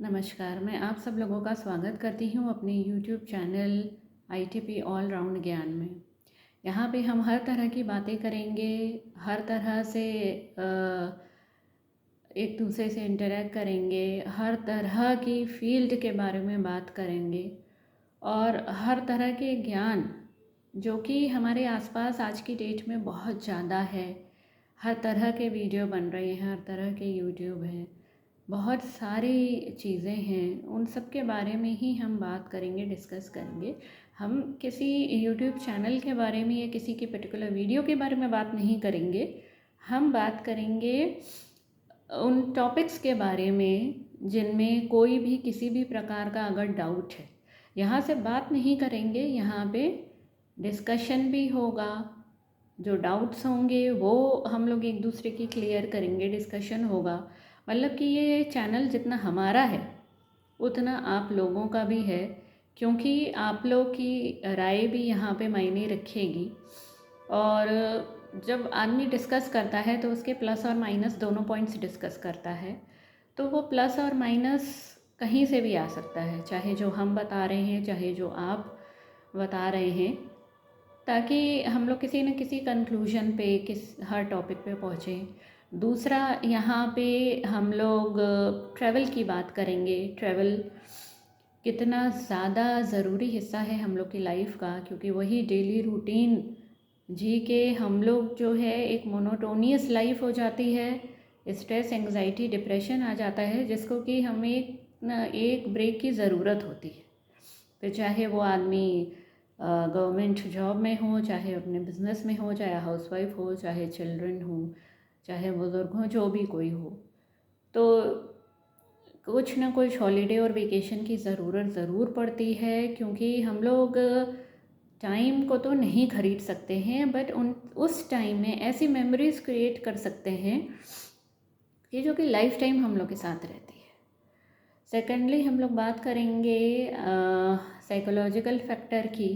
नमस्कार, मैं आप सब लोगों का स्वागत करती हूँ अपने YouTube channel ITP all round ज्ञान में। यहाँ पे हम हर तरह की बातें करेंगे, हर तरह से एक दूसरे से इंटरेक्ट करेंगे, हर तरह की फील्ड के बारे में बात करेंगे और हर तरह के ज्ञान जो कि हमारे आसपास आज की डेट में बहुत ज़्यादा है। हर तरह के वीडियो बन रहे हैं, हर तरह के यूट्यूब हैं, बहुत सारी चीज़ें हैं, उन सब के बारे में ही हम बात करेंगे, डिस्कस करेंगे। हम किसी यूट्यूब चैनल के बारे में या किसी की पर्टिकुलर वीडियो के बारे में बात नहीं करेंगे। हम बात करेंगे उन टॉपिक्स के बारे में जिनमें कोई भी किसी भी प्रकार का अगर डाउट है, यहाँ से बात नहीं करेंगे, यहाँ पे डिस्कशन भी होगा। जो डाउट्स होंगे वो हम लोग एक दूसरे की क्लियर करेंगे, डिस्कशन होगा। मतलब कि ये चैनल जितना हमारा है उतना आप लोगों का भी है, क्योंकि आप लोग की राय भी यहाँ पे मायने रखेगी। और जब आदमी डिस्कस करता है तो उसके प्लस और माइनस दोनों पॉइंट्स डिस्कस करता है, तो वो प्लस और माइनस कहीं से भी आ सकता है, चाहे जो हम बता रहे हैं, चाहे जो आप बता रहे हैं, ताकि हम लोग किसी न किसी कंक्लूजन पे हर टॉपिक पे पहुँचें। दूसरा, यहाँ पे हम लोग ट्रैवल की बात करेंगे। ट्रैवल कितना ज़्यादा ज़रूरी हिस्सा है हम लोग की लाइफ का, क्योंकि वही डेली रूटीन जी के हम लोग जो है एक मोनोटोनियस लाइफ हो जाती है, स्ट्रेस, एंग्जाइटी, डिप्रेशन आ जाता है, जिसको कि हमें न एक ब्रेक की ज़रूरत होती है। फिर चाहे वो आदमी गवर्नमेंट जॉब में हो, चाहे अपने बिजनेस में हो, चाहे हाउसवाइफ हो, चाहे चिल्ड्रन हो, चाहे बुज़ुर्ग हो, जो भी कोई हो, तो कुछ ना कुछ हॉलीडे और वेकेशन की ज़रूरत ज़रूर पड़ती है। क्योंकि हम लोग टाइम को तो नहीं खरीद सकते हैं, बट उस टाइम में ऐसी मेमोरीज़ क्रिएट कर सकते हैं कि जो कि लाइफ टाइम हम लोग के साथ रहती है। सेकेंडली, हम लोग बात करेंगे साइकोलॉजिकल फैक्टर की।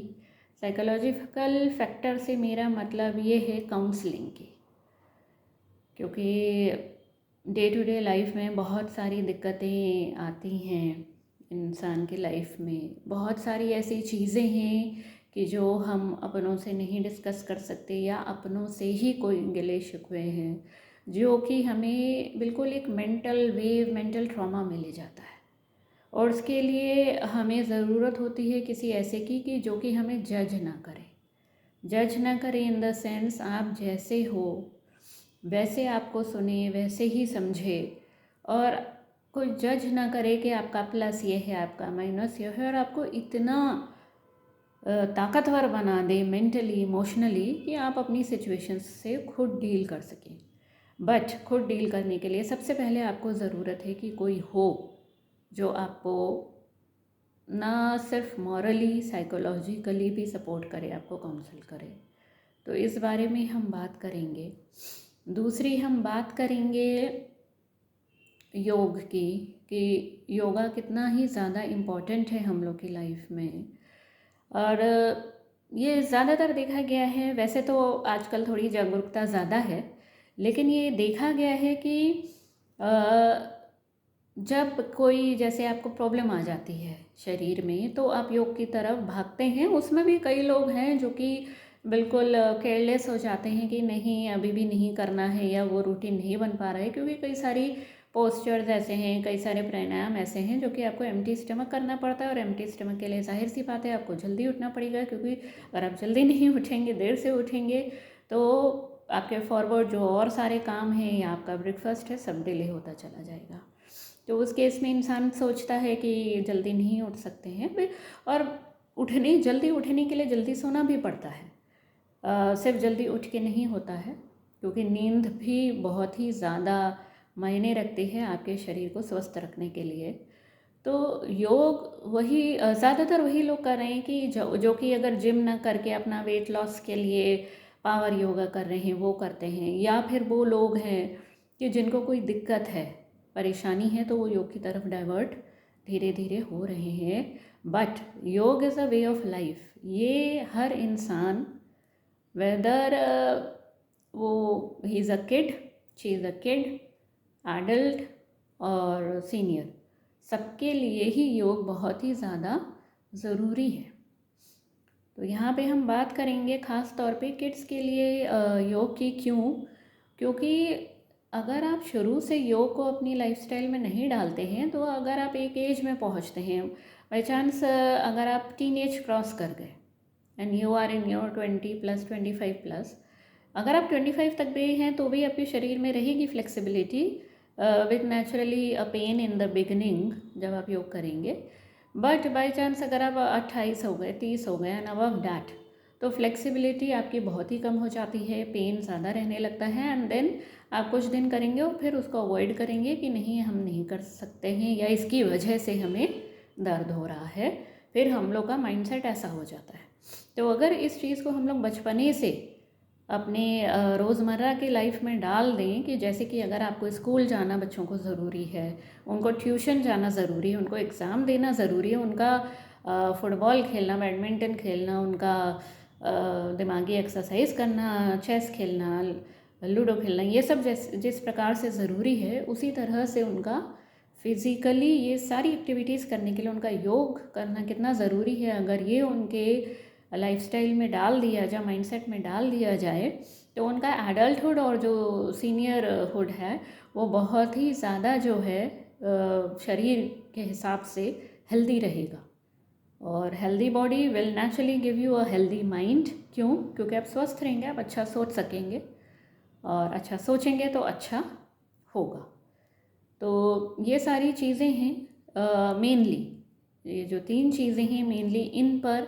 साइकोलॉजिकल फैक्टर से मेरा मतलब ये है काउंसलिंग की, क्योंकि डे टू डे लाइफ में बहुत सारी दिक्कतें आती हैं इंसान की लाइफ में। बहुत सारी ऐसी चीज़ें हैं कि जो हम अपनों से नहीं डिस्कस कर सकते, या अपनों से ही कोई गिले शिकवे हैं जो कि हमें बिल्कुल एक मेंटल वेव, मेंटल ट्रॉमा में ले जाता है। और उसके लिए हमें ज़रूरत होती है किसी ऐसे की कि जो कि हमें जज ना करे। जज ना करे इन द सेंस, आप जैसे हो वैसे आपको सुने, वैसे ही समझे, और कोई जज ना करे कि आपका प्लस ये है, आपका माइनस ये है, और आपको इतना ताकतवर बना दे मेंटली, इमोशनली, कि आप अपनी सिचुएशंस से खुद डील कर सकें। बट खुद डील करने के लिए सबसे पहले आपको ज़रूरत है कि कोई हो जो आपको ना सिर्फ मॉरली, साइकोलॉजिकली भी सपोर्ट करे, आपको काउंसल करे। तो इस बारे में हम बात करेंगे। दूसरी, हम बात करेंगे योग की, कि योगा कितना ही ज़्यादा इम्पॉर्टेंट है हम लोग की लाइफ में। और ये ज़्यादातर देखा गया है, वैसे तो आजकल थोड़ी जागरूकता ज़्यादा है, लेकिन ये देखा गया है कि जब कोई, जैसे आपको प्रॉब्लम आ जाती है शरीर में, तो आप योग की तरफ भागते हैं। उसमें भी कई लोग हैं जो कि बिल्कुल केयरलेस हो जाते हैं कि नहीं, अभी भी नहीं करना है, या वो रूटीन नहीं बन पा रहा है, क्योंकि कई सारी पोस्चर्स ऐसे हैं, कई सारे प्राणायाम ऐसे हैं जो कि आपको एम्प्टी स्टमक करना पड़ता है। और एम्प्टी स्टमक के लिए जाहिर सी बात है आपको जल्दी उठना पड़ेगा, क्योंकि अगर आप जल्दी नहीं उठेंगे, देर से उठेंगे, तो आपके फॉरवर्ड जो और सारे काम हैं या आपका ब्रेकफास्ट है, सब डिले होता चला जाएगा। तो उस केस में इंसान सोचता है कि जल्दी नहीं उठ सकते हैं, और जल्दी उठने के लिए जल्दी सोना भी पड़ता है। सिर्फ जल्दी उठ के नहीं होता है, क्योंकि नींद भी बहुत ही ज़्यादा मायने रखती है आपके शरीर को स्वस्थ रखने के लिए। तो योग वही ज़्यादातर वही लोग कर रहे हैं कि जो कि अगर जिम ना करके अपना वेट लॉस के लिए पावर योगा कर रहे हैं, वो करते हैं। या फिर वो लोग हैं कि जिनको कोई दिक्कत है, परेशानी है, तो वो योग की तरफ डाइवर्ट धीरे धीरे हो रहे हैं। बट योग is a way of life. ये हर इंसान, वेदर वो he is a kid, she is a kid, adult और सीनियर, सबके लिए ही योग बहुत ही ज़्यादा ज़रूरी है। तो यहाँ पे हम बात करेंगे ख़ास तौर पे किड्स के लिए योग की। क्यों? क्योंकि अगर आप शुरू से योग को अपनी लाइफस्टाइल में नहीं डालते हैं, तो अगर आप एक एज में पहुँचते हैं, बाई चांस अगर आप टीन एज क्रॉस कर गए and you are in your 20+, 25+, अगर आप 25 तक भी हैं तो भी आपके शरीर में रहेगी flexibility with naturally a pain in the beginning जब आप योग करेंगे। बट बाय चांस अगर आप 28 हो गए, 30 हो गए एंड अबव डैट, तो फ्लेक्सिबिलिटी आपकी बहुत ही कम हो जाती है, पेन ज़्यादा रहने लगता है एंड देन आप कुछ दिन करेंगे और फिर उसको अवॉइड करेंगे कि नहीं हम नहीं कर सकते हैं या इसकी वजह से हमें दर्द हो रहा है। फिर हम लोग का माइंडसेट ऐसा हो जाता है। तो अगर इस चीज़ को हम लोग बचपने से अपने रोज़मर्रा की लाइफ में डाल दें कि जैसे कि अगर आपको स्कूल जाना बच्चों को ज़रूरी है, उनको ट्यूशन जाना ज़रूरी है, उनको एग्ज़ाम देना ज़रूरी है, उनका फुटबॉल खेलना, बैडमिंटन खेलना, उनका दिमागी एक्सरसाइज करना, चेस खेलना, लूडो खेलना, ये सब जिस प्रकार से ज़रूरी है, उसी तरह से उनका फिज़िकली ये सारी एक्टिविटीज़ करने के लिए उनका योग करना कितना ज़रूरी है। अगर ये उनके लाइफस्टाइल में डाल दिया जाए, माइंडसेट में डाल दिया जाए, तो उनका एडल्टहुड और जो सीनियरहुड है वो बहुत ही ज़्यादा जो है शरीर के हिसाब से हेल्दी रहेगा। और healthy body will naturally give you a healthy mind. क्यों? क्योंकि आप स्वस्थ रहेंगे, आप अच्छा सोच सकेंगे और अच्छा सोचेंगे तो अच्छा होगा। तो ये सारी चीज़ें हैं मेनली, ये जो 3 चीज़ें हैं मेनली इन पर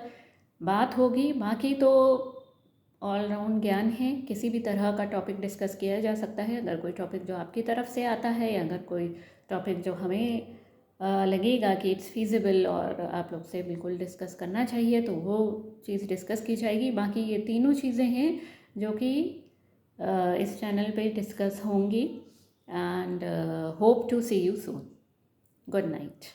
बात होगी। बाकी तो ऑल राउंड ज्ञान है, किसी भी तरह का टॉपिक डिस्कस किया जा सकता है। अगर कोई टॉपिक जो आपकी तरफ से आता है या अगर कोई टॉपिक जो हमें लगेगा कि इट्स फीजिबल और आप लोग से बिल्कुल डिस्कस करना चाहिए, तो वो चीज़ डिस्कस की जाएगी। बाकी ये तीनों चीज़ें हैं जो कि इस चैनल पे डिस्कस होंगी and hope to see you soon. Good night.